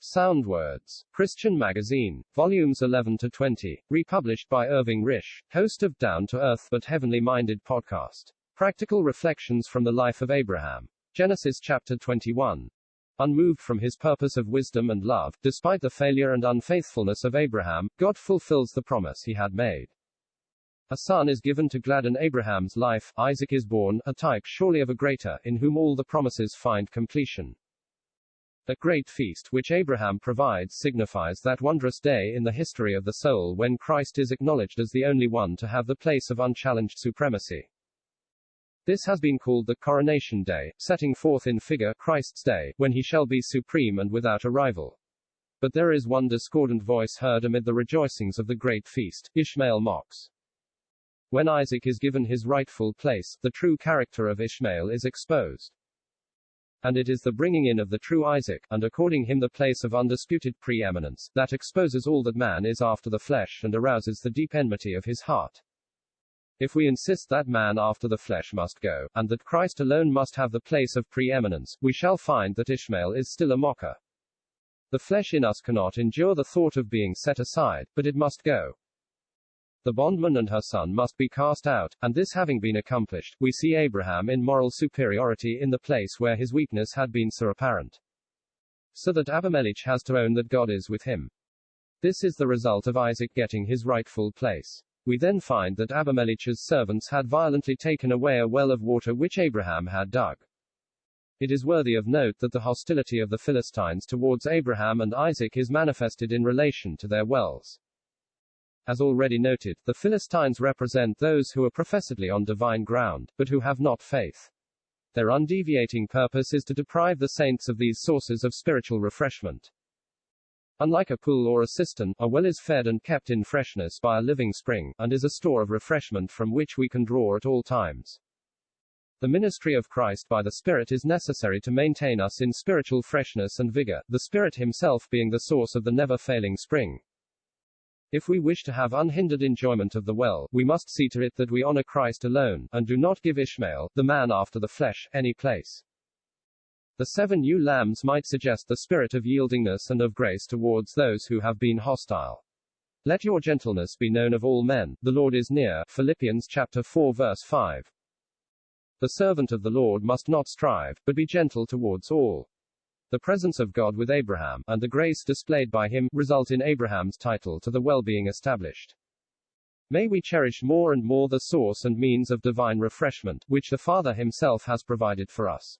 Sound Words. Christian Magazine. Volumes 11 to 20. Republished by Irving Risch, host of Down to Earth but Heavenly Minded podcast. Practical reflections from the life of Abraham. Genesis chapter 21. Unmoved from his purpose of wisdom and love, despite the failure and unfaithfulness of Abraham, God fulfills the promise he had made. A son is given to gladden Abraham's life, Isaac is born, a type surely of a greater, in whom all the promises find completion. The great feast which Abraham provides signifies that wondrous day in the history of the soul when Christ is acknowledged as the only one to have the place of unchallenged supremacy. This has been called the coronation day, setting forth in figure Christ's day, when he shall be supreme and without a rival. But there is one discordant voice heard amid the rejoicings of the great feast. Ishmael mocks. When Isaac is given his rightful place, the true character of Ishmael is exposed. And it is the bringing in of the true Isaac, and according him the place of undisputed preeminence, that exposes all that man is after the flesh and arouses the deep enmity of his heart. If we insist that man after the flesh must go, and that Christ alone must have the place of preeminence, we shall find that Ishmael is still a mocker. The flesh in us cannot endure the thought of being set aside, but it must go. The bondman and her son must be cast out, and this having been accomplished, we see Abraham in moral superiority in the place where his weakness had been so apparent. So that Abimelech has to own that God is with him. This is the result of Isaac getting his rightful place. We then find that Abimelech's servants had violently taken away a well of water which Abraham had dug. It is worthy of note that the hostility of the Philistines towards Abraham and Isaac is manifested in relation to their wells. As already noted, the Philistines represent those who are professedly on divine ground, but who have not faith. Their undeviating purpose is to deprive the saints of these sources of spiritual refreshment. Unlike a pool or a cistern, a well is fed and kept in freshness by a living spring, and is a store of refreshment from which we can draw at all times. The ministry of Christ by the Spirit is necessary to maintain us in spiritual freshness and vigor, the Spirit himself being the source of the never-failing spring. If we wish to have unhindered enjoyment of the well, we must see to it that we honor Christ alone, and do not give Ishmael, the man after the flesh, any place. The 7 ewe lambs might suggest the spirit of yieldingness and of grace towards those who have been hostile. Let your gentleness be known of all men, the Lord is near. Philippians chapter 4 verse 5. The servant of the Lord must not strive, but be gentle towards all. The presence of God with Abraham, and the grace displayed by him, result in Abraham's title to the well being established. May we cherish more and more the source and means of divine refreshment, which the Father himself has provided for us.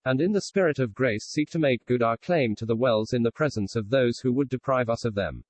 And in the spirit of grace seek to make good our claim to the wells in the presence of those who would deprive us of them.